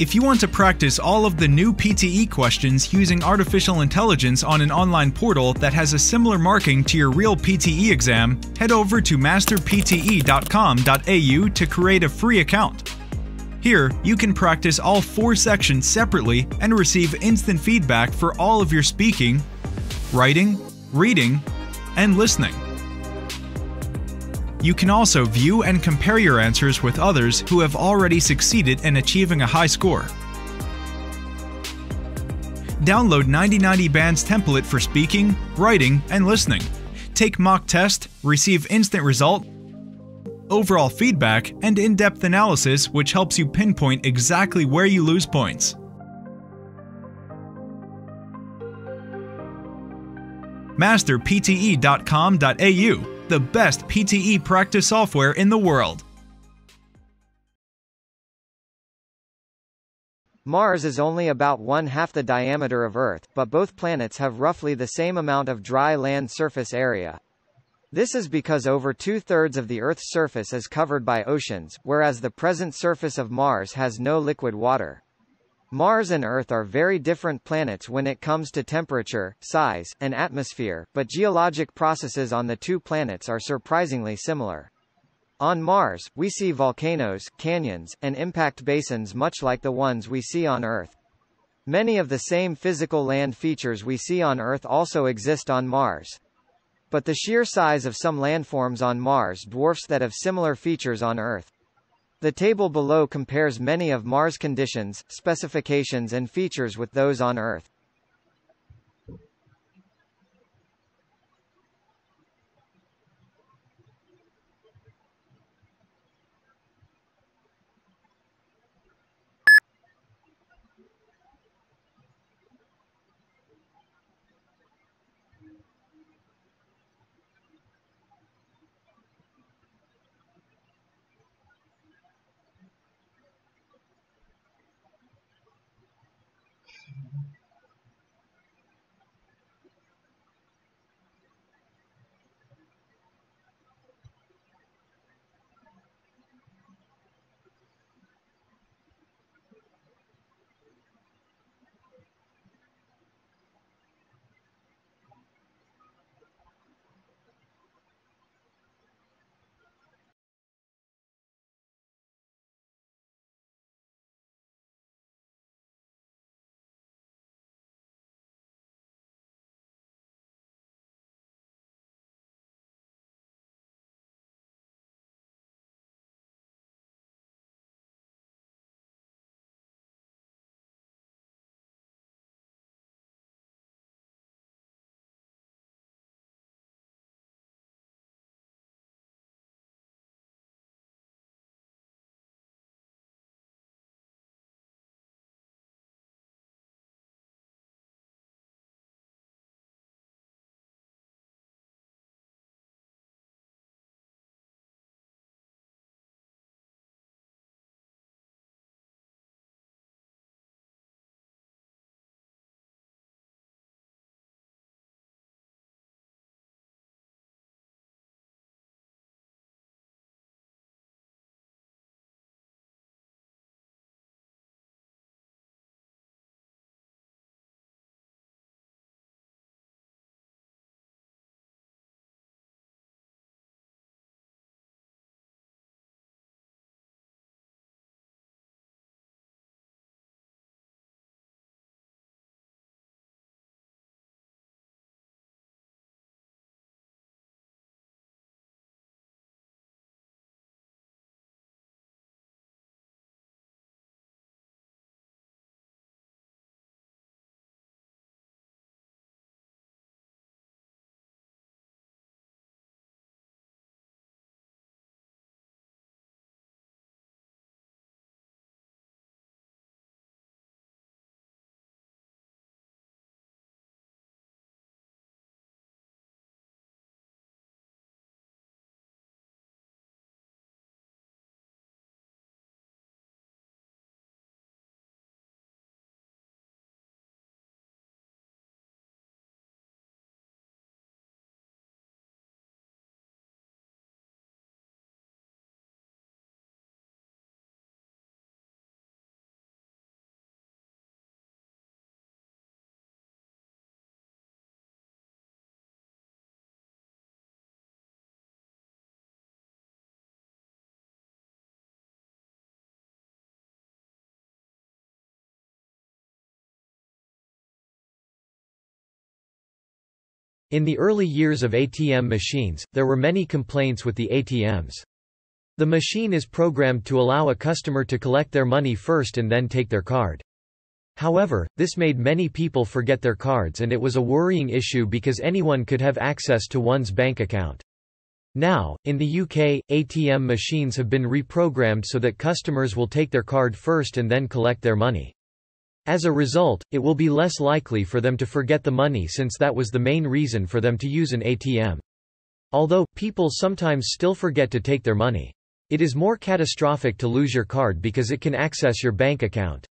If you want to practice all of the new PTE questions using artificial intelligence on an online portal that has a similar marking to your real PTE exam, head over to masterpte.com.au to create a free account. Here, you can practice all 4 sections separately and receive instant feedback for all of your speaking, writing, reading, and listening. You can also view and compare your answers with others who have already succeeded in achieving a high score. Download 9090 Band's template for speaking, writing, and listening. Take mock test, receive instant result, overall feedback, and in-depth analysis which helps you pinpoint exactly where you lose points. masterpte.com.au, the best PTE practice software in the world. Mars is only about 1/2 the diameter of Earth, but both planets have roughly the same amount of dry land surface area. This is because over 2/3 of the Earth's surface is covered by oceans, whereas the present surface of Mars has no liquid water. Mars and Earth are very different planets when it comes to temperature, size, and atmosphere, but geologic processes on the 2 planets are surprisingly similar. On Mars, we see volcanoes, canyons, and impact basins much like the ones we see on Earth. Many of the same physical land features we see on Earth also exist on Mars. But the sheer size of some landforms on Mars dwarfs that of similar features on Earth. The table below compares many of Mars' conditions, specifications and features with those on Earth. In the early years of ATM machines, there were many complaints with the ATMs. The machine is programmed to allow a customer to collect their money first and then take their card. However, this made many people forget their cards, and it was a worrying issue because anyone could have access to one's bank account. Now, in the UK, ATM machines have been reprogrammed so that customers will take their card first and then collect their money. As a result, it will be less likely for them to forget the money, since that was the main reason for them to use an ATM. Although, people sometimes still forget to take their money. It is more catastrophic to lose your card because it can access your bank account.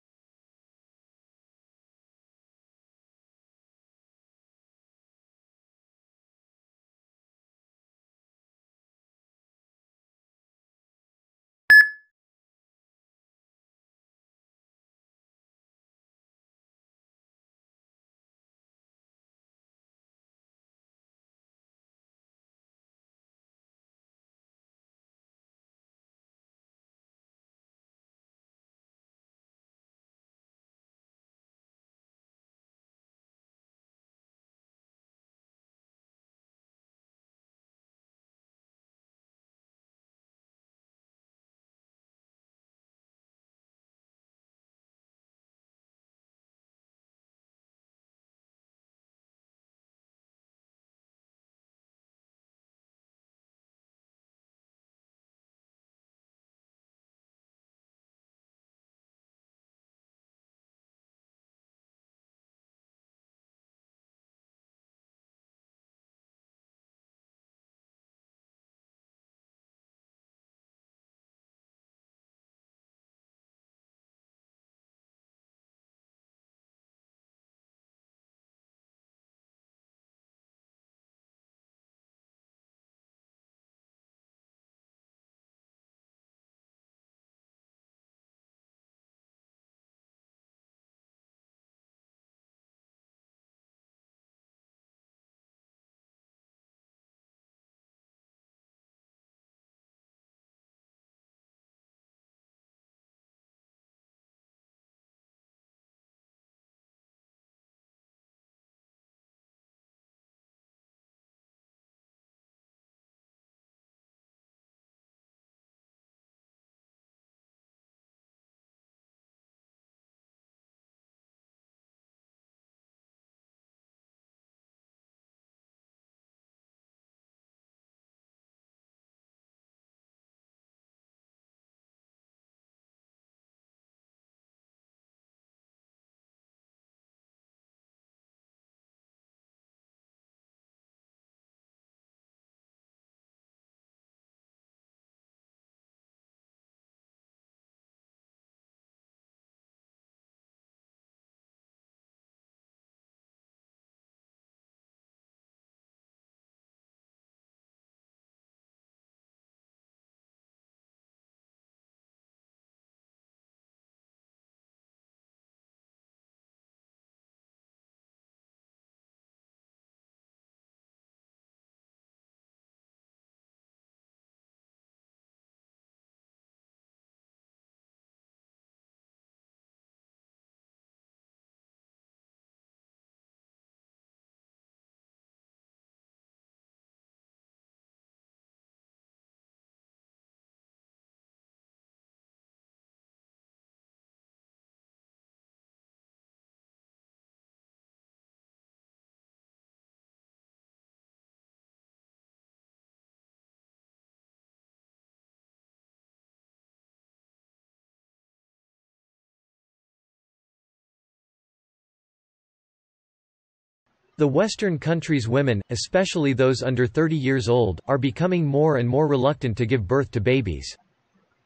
The Western countries' women, especially those under 30 years old, are becoming more and more reluctant to give birth to babies.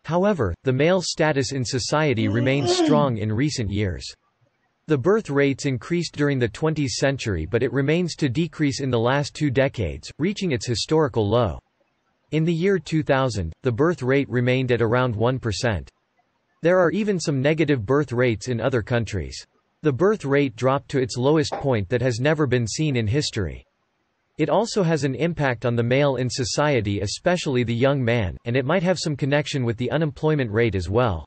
However, the male status in society remains strong in recent years. The birth rates increased during the 20th century, but it remains to decrease in the last 2 decades, reaching its historical low. In the year 2000, the birth rate remained at around 1%. There are even some negative birth rates in other countries. The birth rate dropped to its lowest point that has never been seen in history. It also has an impact on the male in society, especially the young man, and it might have some connection with the unemployment rate as well.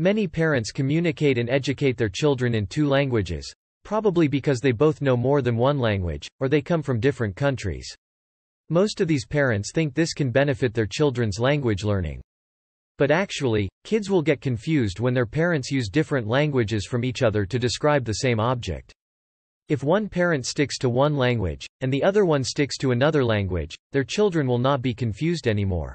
Many parents communicate and educate their children in two languages, probably because they both know more than one language, or they come from different countries. Most of these parents think this can benefit their children's language learning. But actually, kids will get confused when their parents use different languages from each other to describe the same object. If one parent sticks to one language, and the other one sticks to another language, their children will not be confused anymore.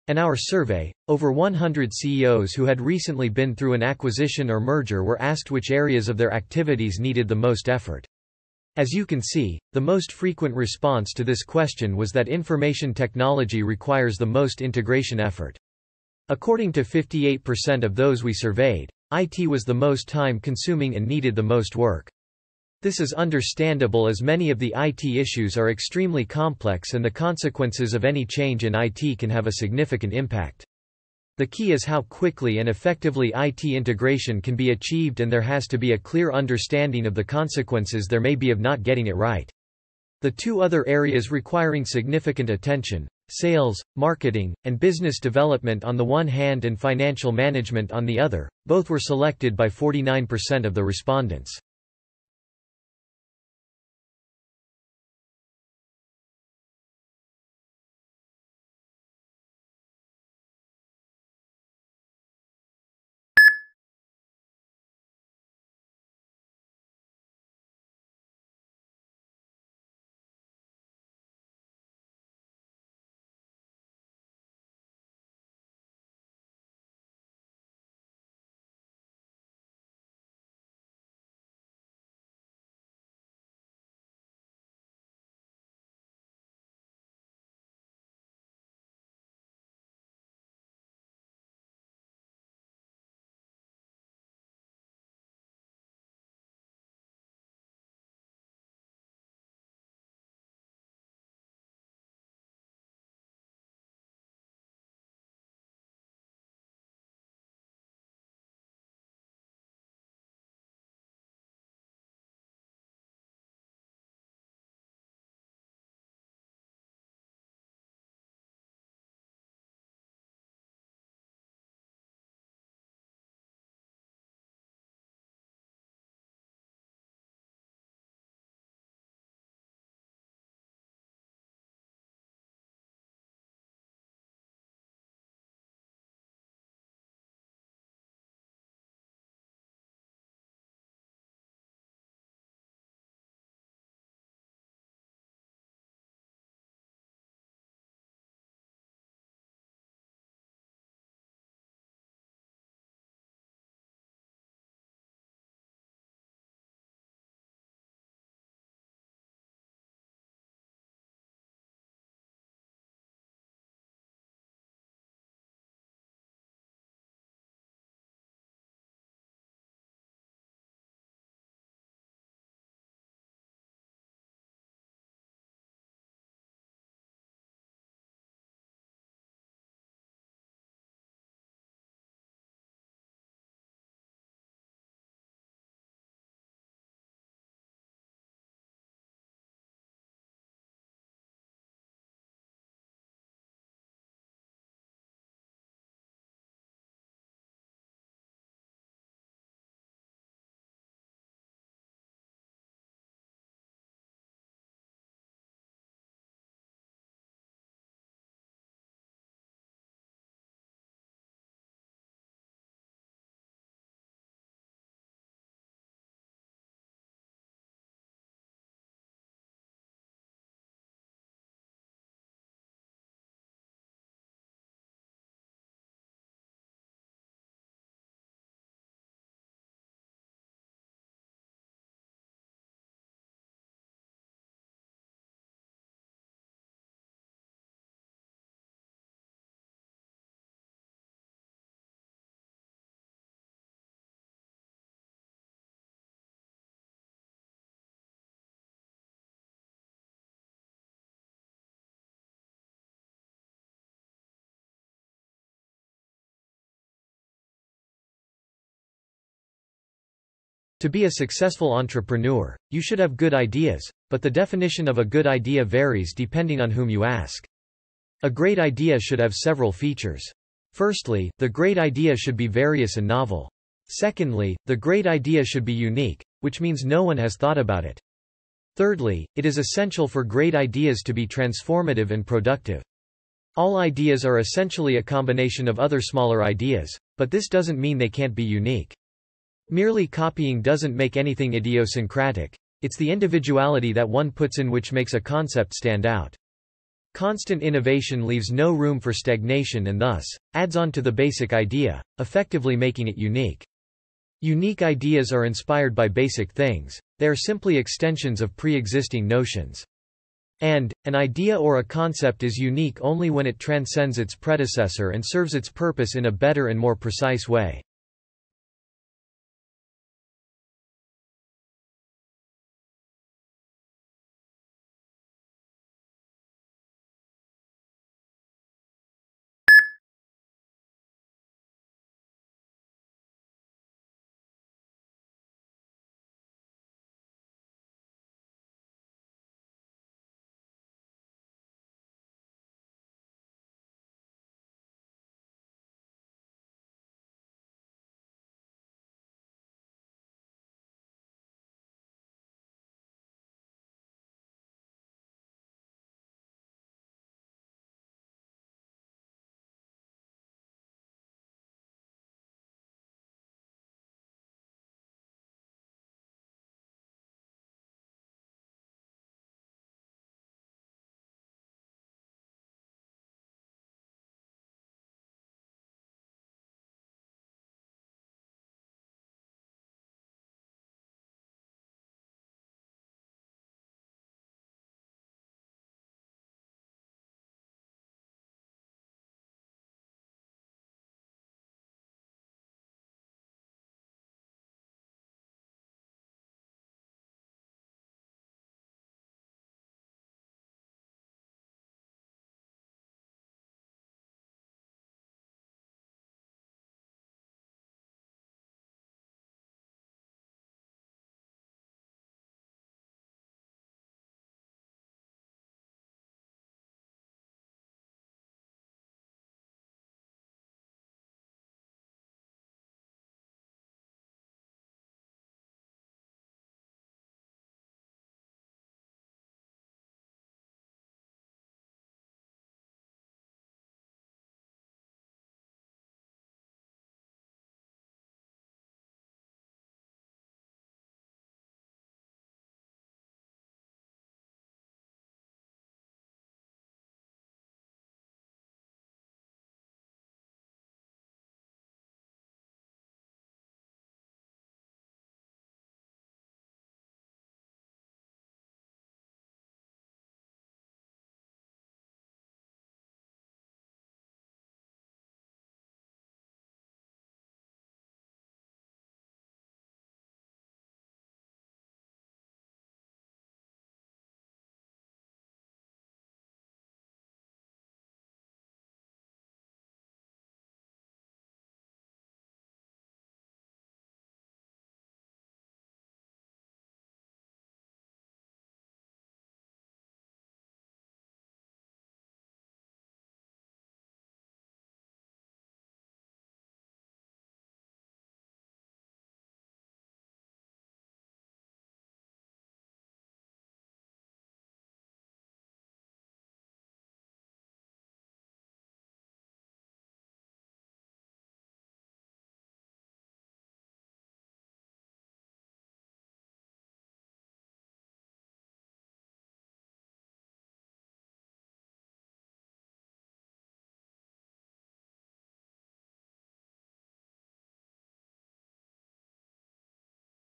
In our survey, over 100 CEOs who had recently been through an acquisition or merger were asked which areas of their activities needed the most effort. As you can see, the most frequent response to this question was that information technology requires the most integration effort. According to 58% of those we surveyed, IT was the most time-consuming and needed the most work. This is understandable as many of the IT issues are extremely complex and the consequences of any change in IT can have a significant impact. The key is how quickly and effectively IT integration can be achieved, and there has to be a clear understanding of the consequences there may be of not getting it right. The two other areas requiring significant attention, sales, marketing, and business development on the one hand and financial management on the other, both were selected by 49% of the respondents. To be a successful entrepreneur, you should have good ideas, but the definition of a good idea varies depending on whom you ask. A great idea should have several features. Firstly, the great idea should be various and novel. Secondly, the great idea should be unique, which means no one has thought about it. Thirdly, it is essential for great ideas to be transformative and productive. All ideas are essentially a combination of other smaller ideas, but this doesn't mean they can't be unique. Merely copying doesn't make anything idiosyncratic. It's the individuality that one puts in which makes a concept stand out. Constant innovation leaves no room for stagnation and thus, adds on to the basic idea, effectively making it unique. Unique ideas are inspired by basic things, they are simply extensions of pre-existing notions. And, an idea or a concept is unique only when it transcends its predecessor and serves its purpose in a better and more precise way.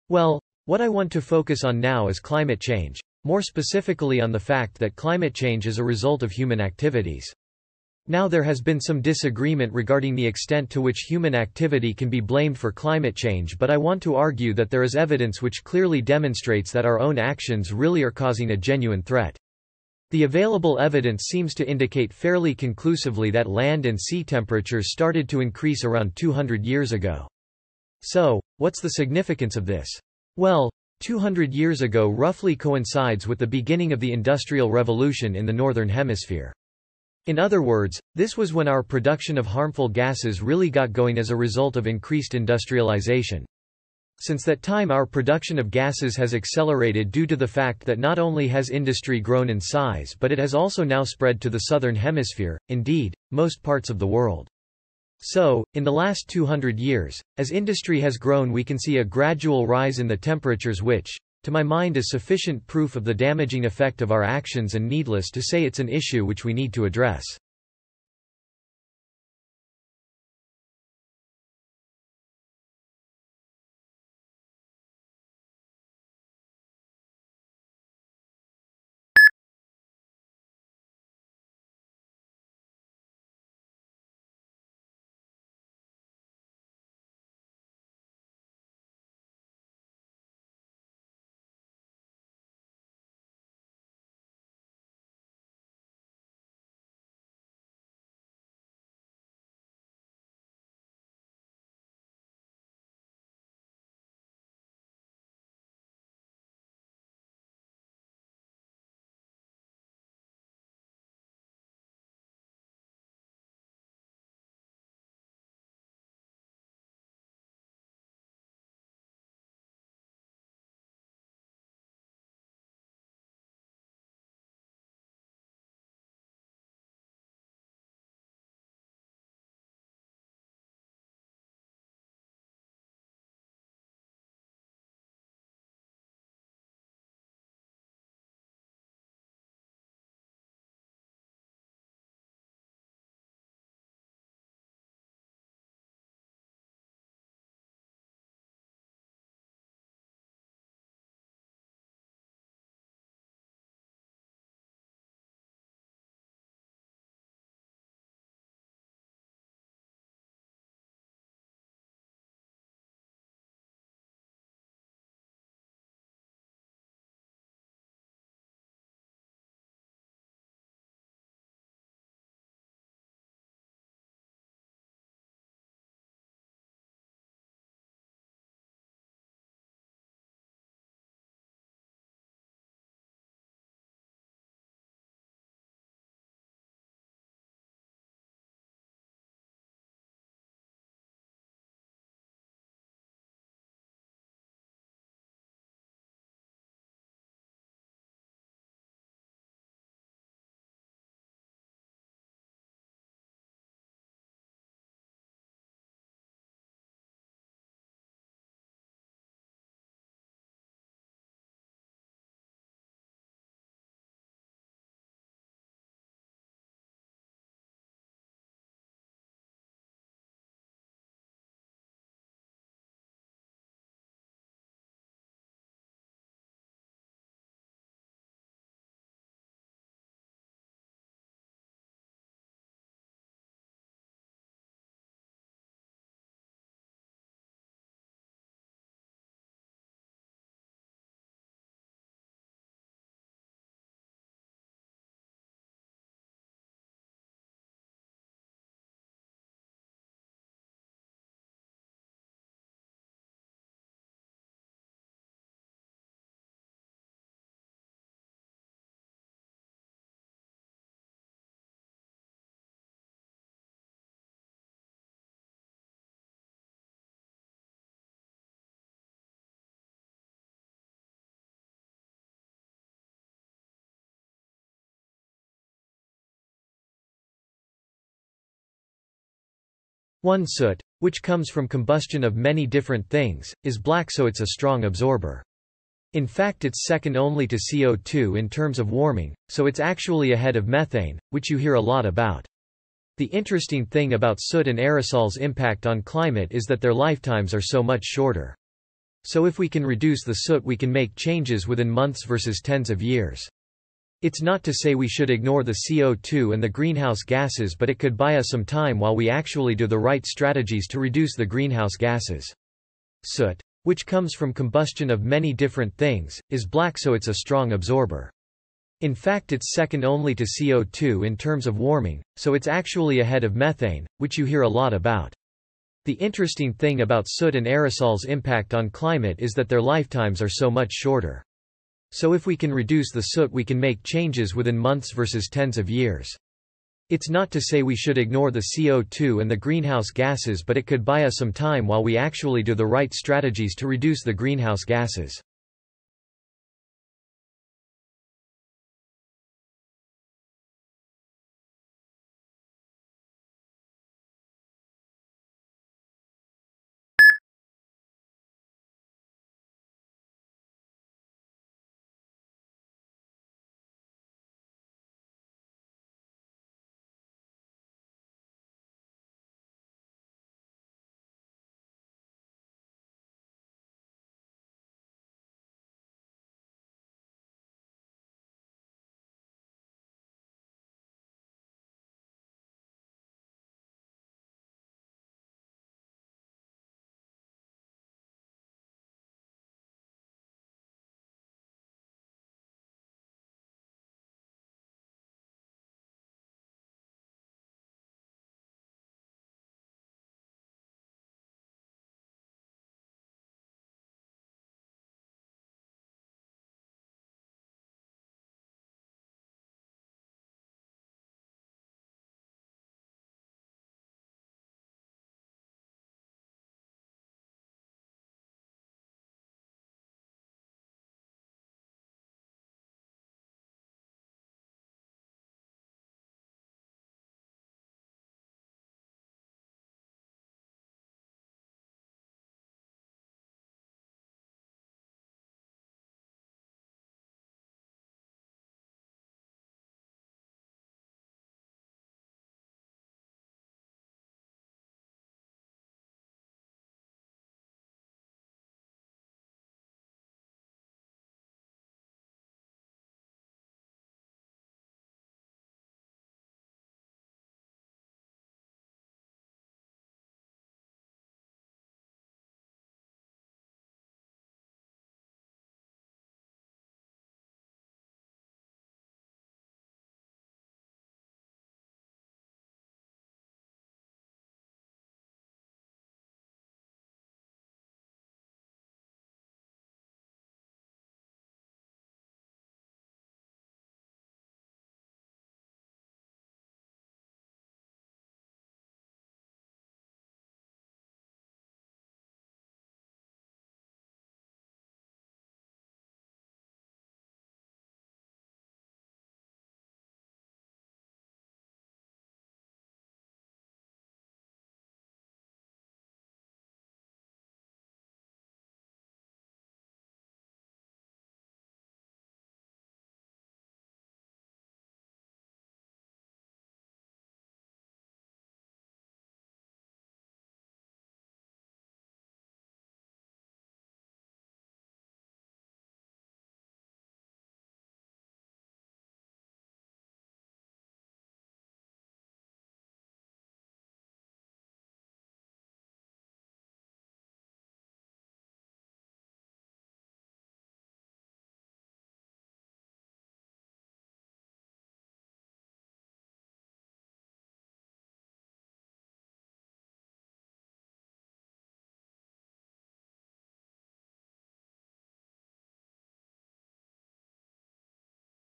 Well, what I want to focus on now is climate change, more specifically on the fact that climate change is a result of human activities. Now there has been some disagreement regarding the extent to which human activity can be blamed for climate change, but I want to argue that there is evidence which clearly demonstrates that our own actions really are causing a genuine threat. The available evidence seems to indicate fairly conclusively that land and sea temperatures started to increase around 200 years ago. So, what's the significance of this? Well, 200 years ago roughly coincides with the beginning of the Industrial Revolution in the Northern Hemisphere. In other words, this was when our production of harmful gases really got going as a result of increased industrialization. Since that time our production of gases has accelerated due to the fact that not only has industry grown in size but it has also now spread to the Southern Hemisphere, indeed, most parts of the world. So, in the last 200 years, as industry has grown we can see a gradual rise in the temperatures which, to my mind is sufficient proof of the damaging effect of our actions and needless to say it's an issue which we need to address. One soot, which comes from combustion of many different things, is black so it's a strong absorber. In fact it's second only to CO2 in terms of warming, so it's actually ahead of methane, which you hear a lot about. The interesting thing about soot and aerosols' impact on climate is that their lifetimes are so much shorter. So if we can reduce the soot we can make changes within months versus tens of years. It's not to say we should ignore the CO2 and the greenhouse gases, but it could buy us some time while we actually do the right strategies to reduce the greenhouse gases. Soot, which comes from combustion of many different things, is black so it's a strong absorber. In fact it's second only to CO2 in terms of warming, so it's actually ahead of methane, which you hear a lot about. The interesting thing about soot and aerosols' impact on climate is that their lifetimes are so much shorter. So if we can reduce the soot, we can make changes within months versus tens of years. It's not to say we should ignore the CO2 and the greenhouse gases, but it could buy us some time while we actually do the right strategies to reduce the greenhouse gases.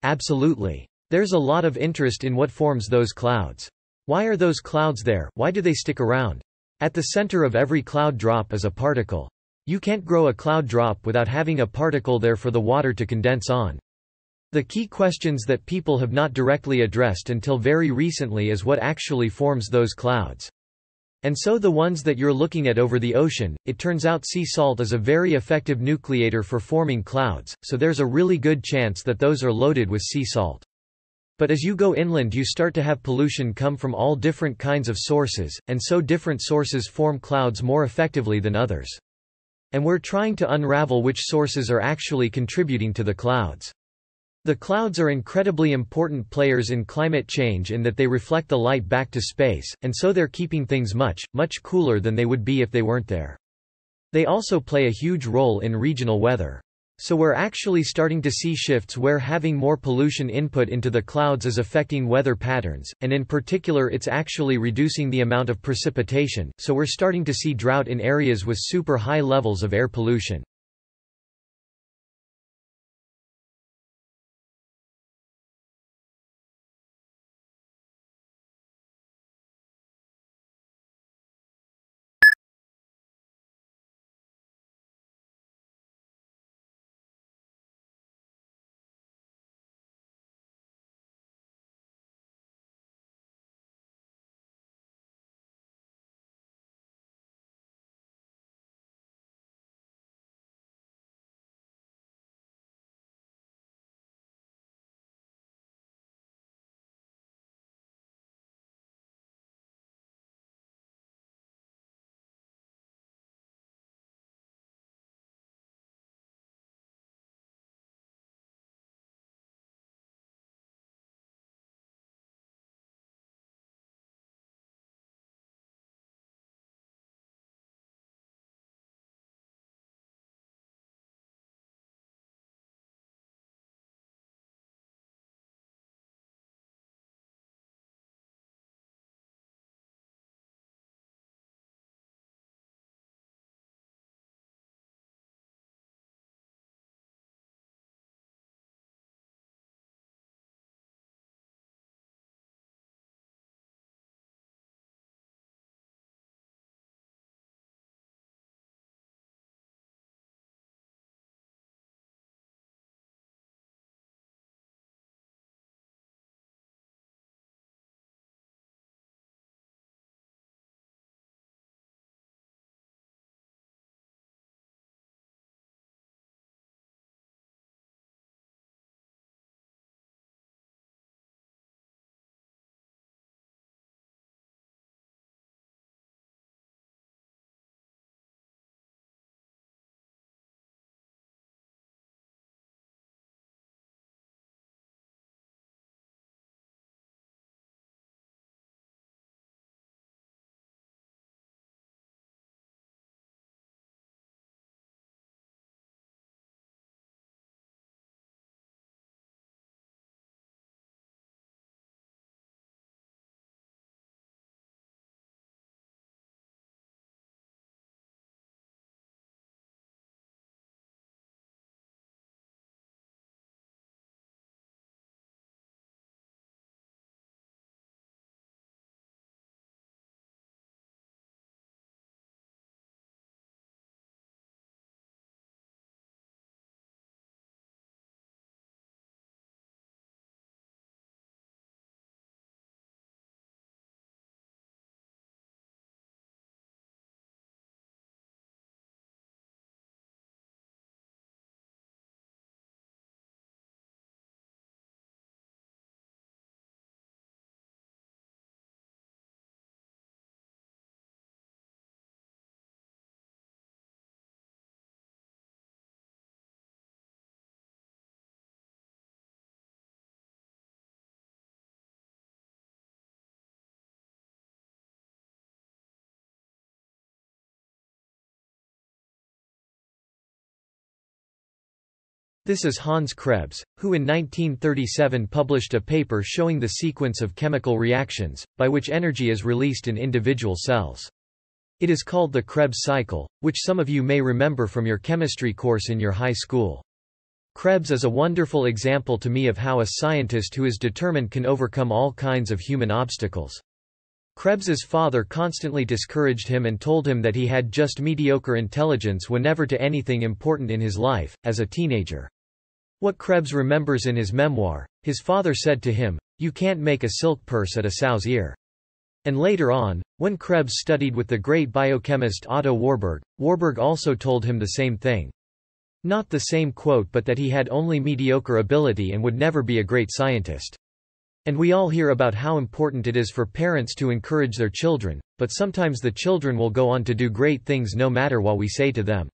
Absolutely. There's a lot of interest in what forms those clouds. Why are those clouds there? Why do they stick around? At the center of every cloud drop is a particle. You can't grow a cloud drop without having a particle there for the water to condense on. The key questions that people have not directly addressed until very recently is what actually forms those clouds. And so the ones that you're looking at over the ocean, it turns out sea salt is a very effective nucleator for forming clouds, so there's a really good chance that those are loaded with sea salt. But as you go inland you start to have pollution come from all different kinds of sources, and so different sources form clouds more effectively than others. And we're trying to unravel which sources are actually contributing to the clouds. The clouds are incredibly important players in climate change in that they reflect the light back to space, and so they're keeping things much, much cooler than they would be if they weren't there. They also play a huge role in regional weather. So we're actually starting to see shifts where having more pollution input into the clouds is affecting weather patterns, and in particular it's actually reducing the amount of precipitation, so we're starting to see drought in areas with super high levels of air pollution. This is Hans Krebs, who in 1937 published a paper showing the sequence of chemical reactions, by which energy is released in individual cells. It is called the Krebs cycle, which some of you may remember from your chemistry course in your high school. Krebs is a wonderful example to me of how a scientist who is determined can overcome all kinds of human obstacles. Krebs's father constantly discouraged him and told him that he had just mediocre intelligence whenever to anything important in his life, as a teenager. What Krebs remembers in his memoir, his father said to him, "You can't make a silk purse at a sow's ear." And later on, when Krebs studied with the great biochemist Otto Warburg, Warburg also told him the same thing. Not the same quote, but that he had only mediocre ability and would never be a great scientist. And we all hear about how important it is for parents to encourage their children, but sometimes the children will go on to do great things no matter what we say to them.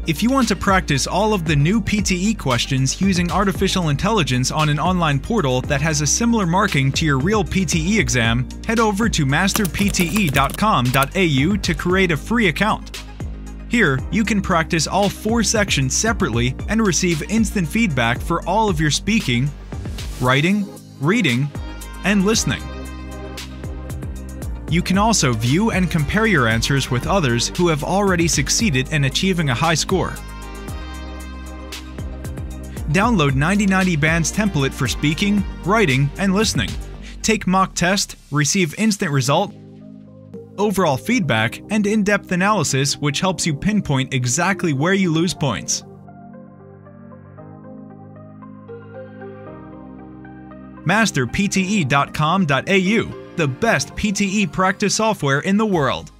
If you want to practice all of the new PTE questions using artificial intelligence on an online portal that has a similar marking to your real PTE exam, head over to masterpte.com.au to create a free account. Here, you can practice all 4 sections separately and receive instant feedback for all of your speaking, writing, reading, and listening. You can also view and compare your answers with others who have already succeeded in achieving a high score. Download 9090 Band's template for speaking, writing, and listening. Take mock test, receive instant result, overall feedback, and in-depth analysis which helps you pinpoint exactly where you lose points. Masterpte.com.au, the best PTE practice software in the world.